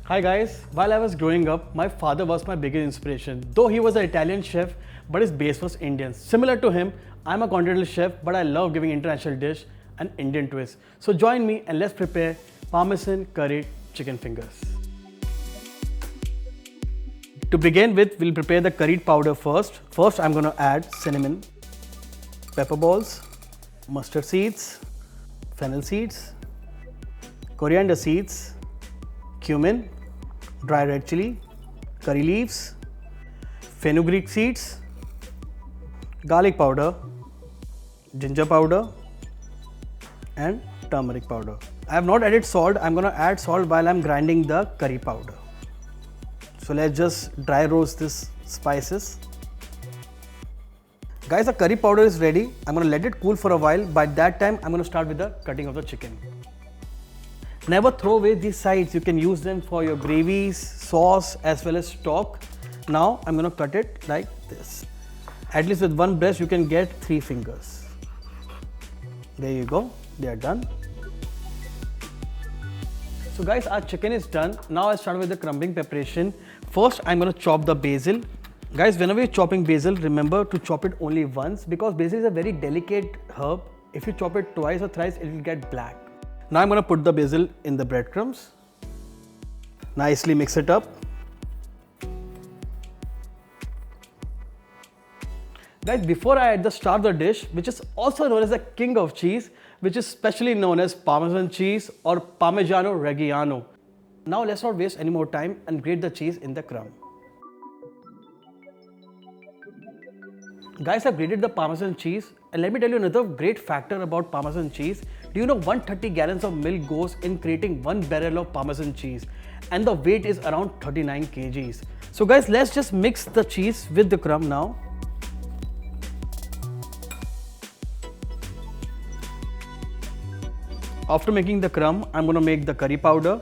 Hi guys, while I was growing up, my father was my biggest inspiration. Though he was an Italian chef, but his base was Indian. Similar to him, I'm a continental chef, but I love giving international dish an Indian twist. So join me and let's prepare Parmesan curried chicken fingers. To begin with, we'll prepare the curried powder first. First, I'm going to add cinnamon, pepper balls, mustard seeds, fennel seeds, coriander seeds, cumin, dry red chili, curry leaves, fenugreek seeds, garlic powder, ginger powder, and turmeric powder. I have not added salt. I'm going to add salt while I'm grinding the curry powder. So let's just dry roast this spices. Guys, the curry powder is ready. I'm going to let it cool for a while. By that time, I'm going to start with the cutting of the chicken. Never throw away these sides. You can use them for your gravies, sauce as well as stock. Now I'm going to cut it like this. At least with one brush you can get 3 fingers. There you go. They are done. So guys, our chicken is done. Now I'll start with the crumbing preparation. First, I'm going to chop the basil. Guys, whenever you're chopping basil, remember to chop it only once because basil is a very delicate herb. If you chop it twice or thrice, it will get black. Now I'm going to put the basil in the breadcrumbs. Nicely mix it up. Guys, before I add the star of the dish, which is also known as the king of cheese, which is specially known as Parmesan cheese or Parmigiano Reggiano. Now let's not waste any more time and grate the cheese in the crumb. Guys, I've grated the Parmesan cheese, and let me tell you another great factor about Parmesan cheese. Do you know 130 gallons of milk goes in creating 1 barrel of Parmesan cheese, and the weight is around 39 kgs. So guys, let's just mix the cheese with the crumb now. After making the crumb, I'm going to make the curry powder.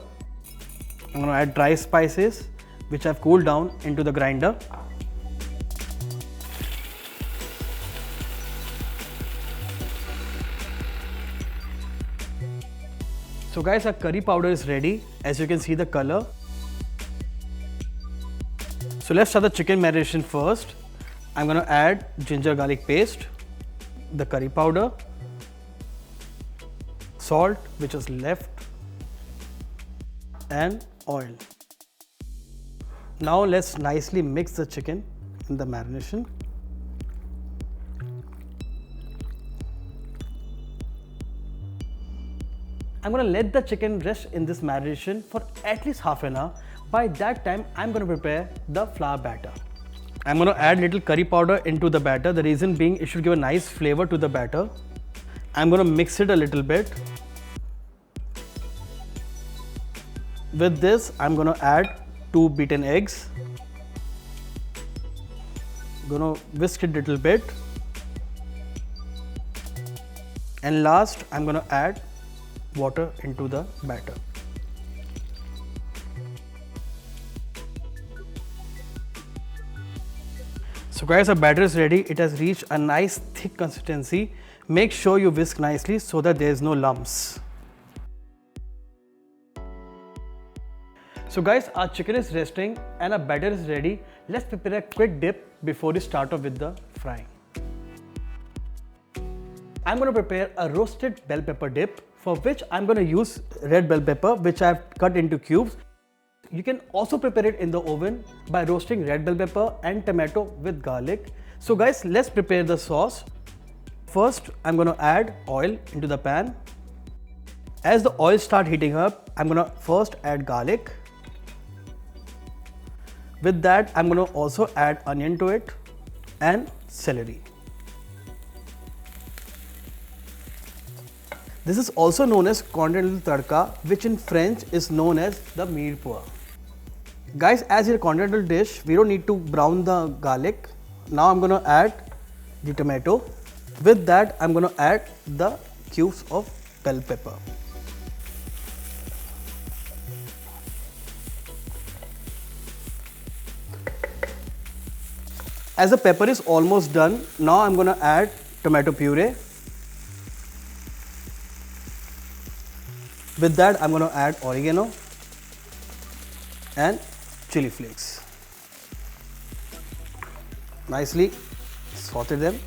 I'm going to add dry spices, which I've cooled down into the grinder. So guys, our curry powder is ready. As you can see the color. So let's start the chicken marination first. I'm going to add ginger garlic paste, the curry powder, salt which is left, and oil. Now let's nicely mix the chicken in the marination. I'm going to let the chicken rest in this marination for at least half an hour. By that time, I'm going to prepare the flour batter. I'm going to add little curry powder into the batter. The reason being it should give a nice flavor to the batter. I'm going to mix it a little bit. With this, I'm going to add 2 beaten eggs. I'm going to whisk it a little bit. And last, I'm going to add water into the batter. So guys, our batter is ready. It has reached a nice thick consistency. Make sure you whisk nicely so that there is no lumps. So guys, our chicken is resting and our batter is ready. Let's prepare a quick dip before we start off with the frying. I'm going to prepare a roasted bell pepper dip, for which I'm going to use red bell pepper, which I've cut into cubes. You can also prepare it in the oven by roasting red bell pepper and tomato with garlic. So guys, let's prepare the sauce. First, I'm going to add oil into the pan. As the oil starts heating up, I'm going to first add garlic. With that, I'm going to also add onion to it and celery. This is also known as continental tadka, which in French is known as the mirepoix. Guys, as in a continental dish, we don't need to brown the garlic. Now I'm going to add the tomato. With that, I'm going to add the cubes of bell pepper. As the pepper is almost done, now I'm going to add tomato puree. With that, I'm going to add oregano. and chili flakes. Nicely saute them.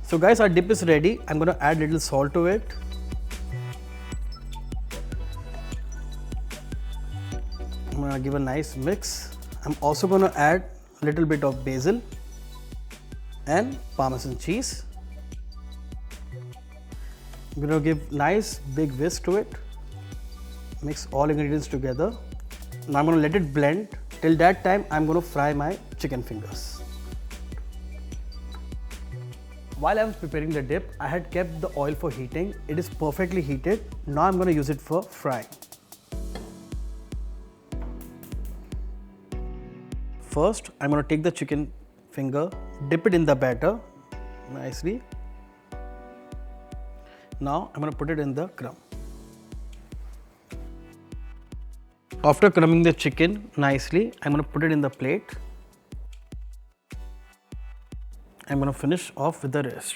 So guys, our dip is ready. I'm going to add little salt to it. I'm going to give a nice mix. I'm also going to add a little bit of basil and Parmesan cheese. I'm going to give nice big whisk to it. Mix all ingredients together. Now I'm going to let it blend. Till that time, I'm going to fry my chicken fingers. While I was preparing the dip, I had kept the oil for heating. It is perfectly heated. Now I'm going to use it for frying. First, I'm going to take the chicken finger, dip it in the batter nicely. Now I'm going to put it in the crumb. After crumbing the chicken nicely, I'm going to put it in the plate. I'm going to finish off with the rest.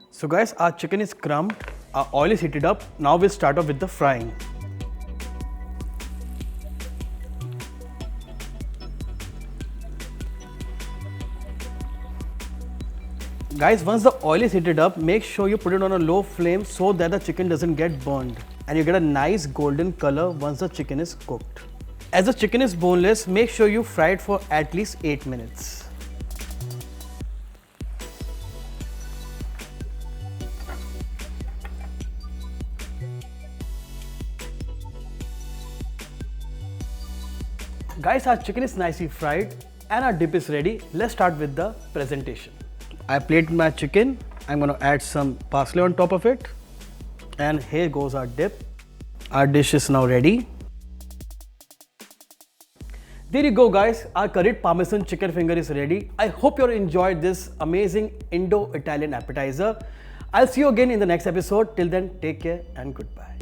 So guys, our chicken is crumbed, our oil is heated up. Now we'll start off with the frying. Guys, once the oil is heated up, make sure you put it on a low flame so that the chicken doesn't get burned and you get a nice golden color once the chicken is cooked. As the chicken is boneless, make sure you fry it for at least 8 minutes. Guys, our chicken is nicely fried and our dip is ready. Let's start with the presentation. I plated my chicken. I'm going to add some parsley on top of it. And here goes our dip. Our dish is now ready. There you go guys, our curried Parmesan chicken finger is ready. I hope you enjoyed this amazing Indo-Italian appetizer. I'll see you again in the next episode. Till then, take care and goodbye.